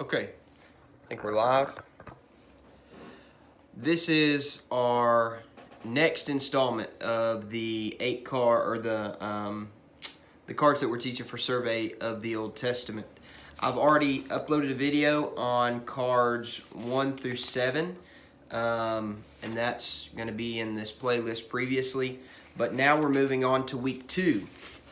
Okay, I think we're live. This is our next installment of the the cards that we're teaching for survey of the Old Testament. I've already uploaded a video on cards 1 through 7, and that's going to be in this playlist previously. But now we're moving on to week 2.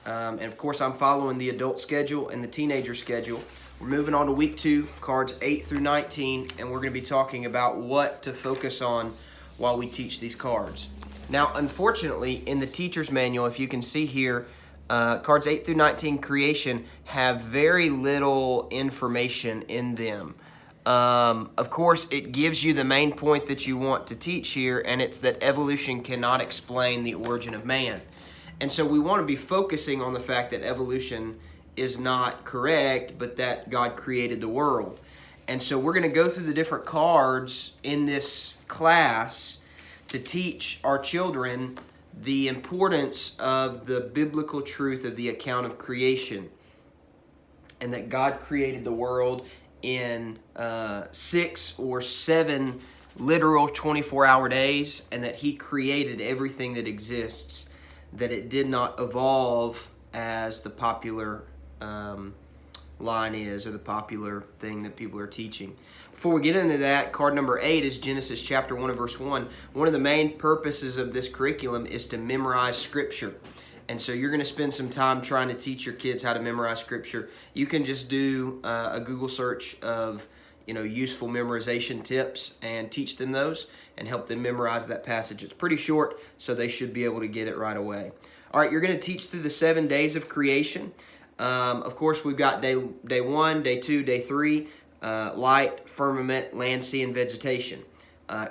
And of course, I'm following the adult schedule and the teenager schedule. We're moving on to week 2, cards 8 through 19, and we're going to be talking about what to focus on while we teach these cards. Now, unfortunately, in the teacher's manual, if you can see here, cards 8 through 19 creation have very little information in them. Of course, it gives you the main point that you want to teach here, and it's that evolution cannot explain the origin of man. And so we want to be focusing on the fact that evolution is not correct, but that God created the world. And so we're going to go through the different cards in this class to teach our children the importance of the biblical truth of the account of creation, and that God created the world in 6 or 7 literal 24-hour days, and that He created everything that exists, that it did not evolve as the popular line is, or the popular thing that people are teaching. Before we get into that, card number 8 is Genesis chapter 1 and verse 1. One of the main purposes of this curriculum is to memorize Scripture. And so you're going to spend some time trying to teach your kids how to memorize Scripture. You can just do a Google search of useful memorization tips and teach them those and help them memorize that passage. It's pretty short, so they should be able to get it right away. All right, you're going to teach through the 7 days of creation. Of course, we've got day 1, day 2, day 3, light, firmament, land, sea, and vegetation.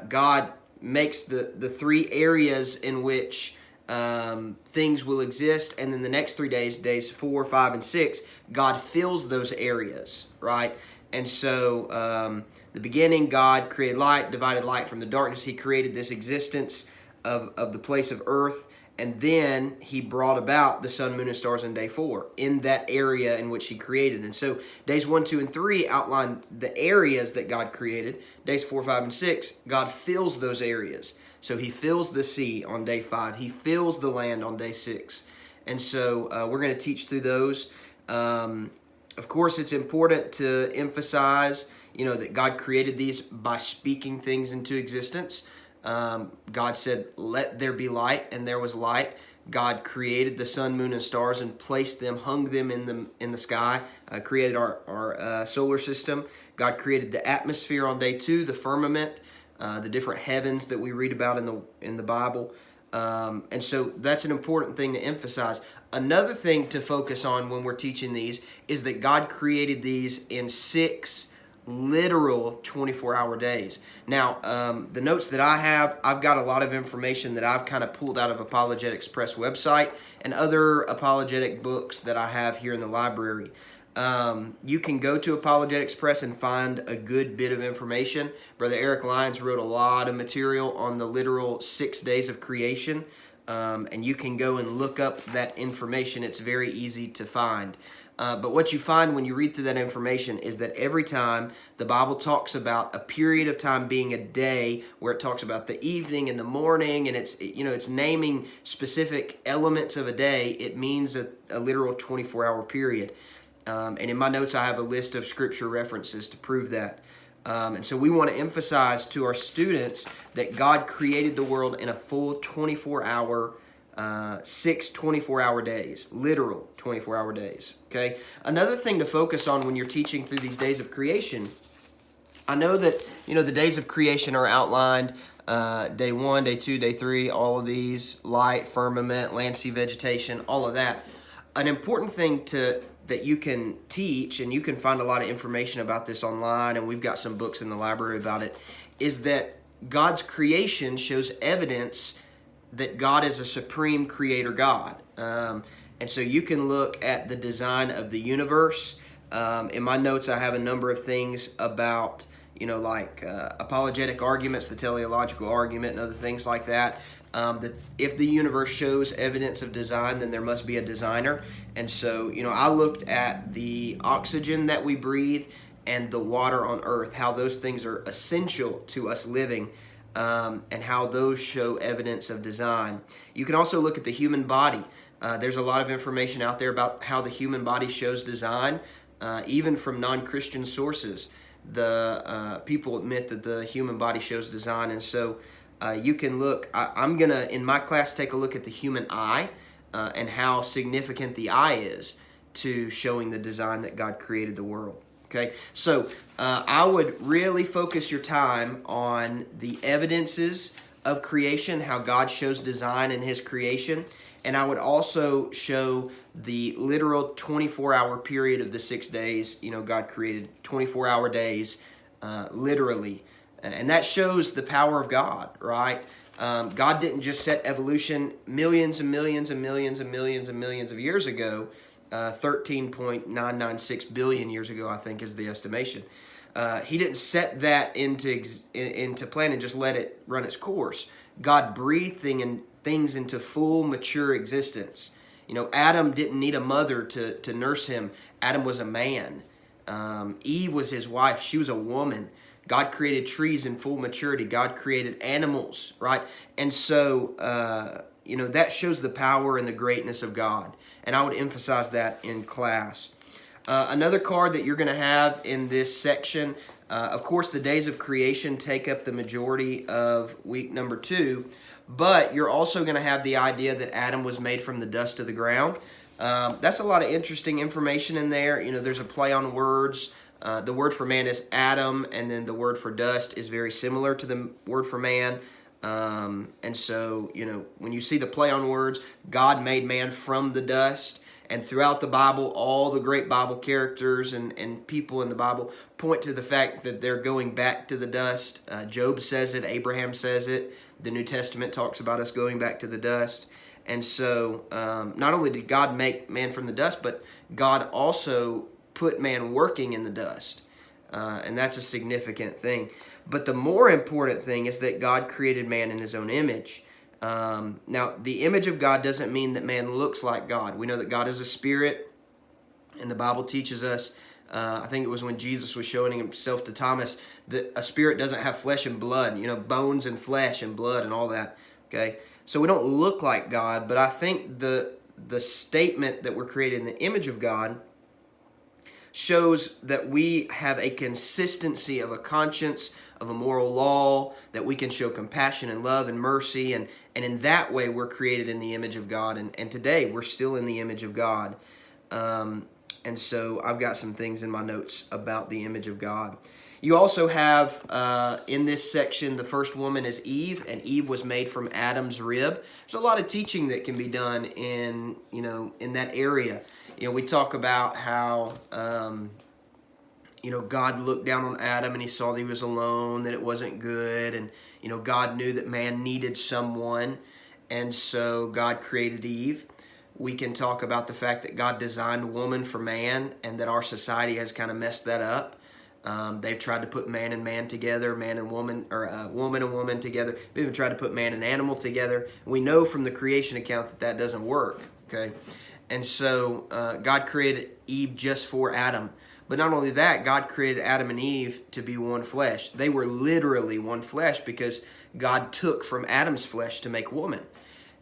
God makes the 3 areas in which things will exist, and then the next 3 days, days 4, 5, and 6, God fills those areas, right? And so the beginning, God created light, divided light from the darkness. He created this existence of the place of earth. And then He brought about the sun, moon, and stars in day 4 in that area in which He created. And so days 1, 2, and 3 outline the areas that God created. Days 4, 5, and 6, God fills those areas. So He fills the sea on day 5. He fills the land on day 6. And so we're going to teach through those. Of course, it's important to emphasize, that God created these by speaking things into existence. God said, "Let there be light," and there was light. God created the sun, moon, and stars and placed them, hung them in the sky, created our solar system. God created the atmosphere on day 2, the firmament, the different heavens that we read about in the Bible. And so that's an important thing to emphasize. Another thing to focus on when we're teaching these is that God created these in 6 literal 24-hour days. Now, the notes that I have, I've got a lot of information that I've kind of pulled out of Apologetics Press website and other apologetic books that I have here in the library. You can go to Apologetics Press and find a good bit of information. Brother Eric Lyons wrote a lot of material on the literal 6 days of creation, and you can go and look up that information. It's very easy to find. But what you find when you read through that information is that every time the Bible talks about a period of time being a day, where it talks about the evening and the morning, and it's naming specific elements of a day, it means a literal 24-hour period. And in my notes, I have a list of scripture references to prove that. And so we want to emphasize to our students that God created the world in a full 24-hour 6 24-hour days, literal 24-hour days, okay? Another thing to focus on when you're teaching through these days of creation, I know that, the days of creation are outlined, day 1, day 2, day 3, all of these, light, firmament, land, sea, vegetation, all of that. An important thing that you can teach, and you can find a lot of information about this online, and we've got some books in the library about it, is that God's creation shows evidence that God is a supreme creator God. And so you can look at the design of the universe. In my notes, I have a number of things about, apologetic arguments, the teleological argument, and other things like that. That if the universe shows evidence of design, then there must be a designer. And so, I looked at the oxygen that we breathe and the water on earth, how those things are essential to us living, and how those show evidence of design. You can also look at the human body. There's a lot of information out there about how the human body shows design, even from non-Christian sources. The people admit that the human body shows design, and so you can look. I'm gonna, in my class, take a look at the human eye and how significant the eye is to showing the design that God created the world. Okay, so I would really focus your time on the evidences of creation, how God shows design in His creation, and I would also show the literal 24-hour period of the 6 days. You know, God created 24-hour days, literally, and that shows the power of God, right? God didn't just set evolution millions and millions and millions and millions and millions of years ago. 13.996 billion years ago, I think, is the estimation. He didn't set that into plan and just let it run its course. God breathed things into full, mature existence. You know, Adam didn't need a mother to nurse him. Adam was a man. Eve was his wife. She was a woman. God created trees in full maturity. God created animals, right? And so, you know, that shows the power and the greatness of God. And I would emphasize that in class. Another card that you're going to have in this section, of course, the days of creation take up the majority of week number 2. But you're also going to have the idea that Adam was made from the dust of the ground. That's a lot of interesting information in there. You know, there's a play on words. The word for man is Adam, and then the word for dust is very similar to the word for man. And so, you know, when you see the play on words, God made man from the dust. And throughout the Bible, all the great Bible characters and people in the Bible point to the fact that they're going back to the dust. Job says it. Abraham says it. The New Testament talks about us going back to the dust. And so not only did God make man from the dust, but God also put man working in the dust. And that's a significant thing. But the more important thing is that God created man in His own image. Now, the image of God doesn't mean that man looks like God. We know that God is a spirit, and the Bible teaches us, I think it was when Jesus was showing Himself to Thomas, that a spirit doesn't have flesh and blood, you know, bones and flesh and blood and all that, okay? So we don't look like God, but I think the statement that we're created in the image of God shows that we have a consistency of a conscience, of a moral law, that we can show compassion and love and mercy, and in that way we're created in the image of God, and today we're still in the image of God. And so I've got some things in my notes about the image of God. You also have in this section, the first woman is Eve, and Eve was made from Adam's rib. There's a lot of teaching that can be done in, you know, in that area. You know, we talk about how, you know, God looked down on Adam and He saw that he was alone, that it wasn't good. And, you know, God knew that man needed someone. And so God created Eve. We can talk about the fact that God designed woman for man, and that our society has kind of messed that up. They've tried to put man and man together, man and woman, or woman and woman together. They've even tried to put man and animal together. We know from the creation account that that doesn't work, okay? And so God created Eve just for Adam. But not only that, God created Adam and Eve to be one flesh. They were literally one flesh because God took from Adam's flesh to make woman.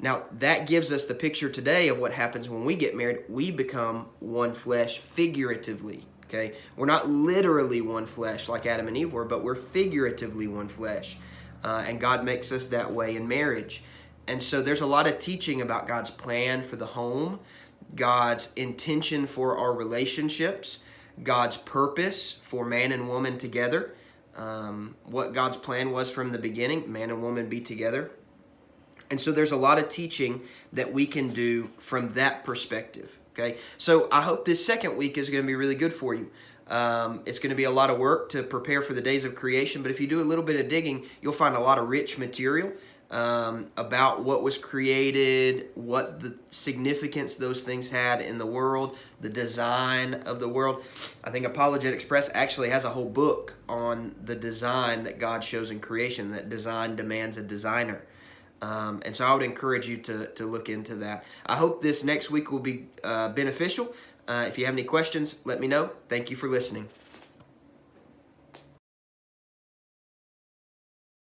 Now, that gives us the picture today of what happens when we get married. We become one flesh figuratively, okay? We're not literally one flesh like Adam and Eve were, but we're figuratively one flesh. And God makes us that way in marriage. And so there's a lot of teaching about God's plan for the home, God's intention for our relationships, God's purpose for man and woman together, what God's plan was from the beginning, man and woman be together. And so there's a lot of teaching that we can do from that perspective, okay? So I hope this second week is going to be really good for you. It's going to be a lot of work to prepare for the days of creation, but if you do a little bit of digging, you'll find a lot of rich material about what was created, what the significance those things had in the world, the design of the world. I think Apologetic Press actually has a whole book on the design that God shows in creation, that design demands a designer. And so I would encourage you to look into that. I hope this next week will be beneficial. If you have any questions, let me know. Thank you for listening.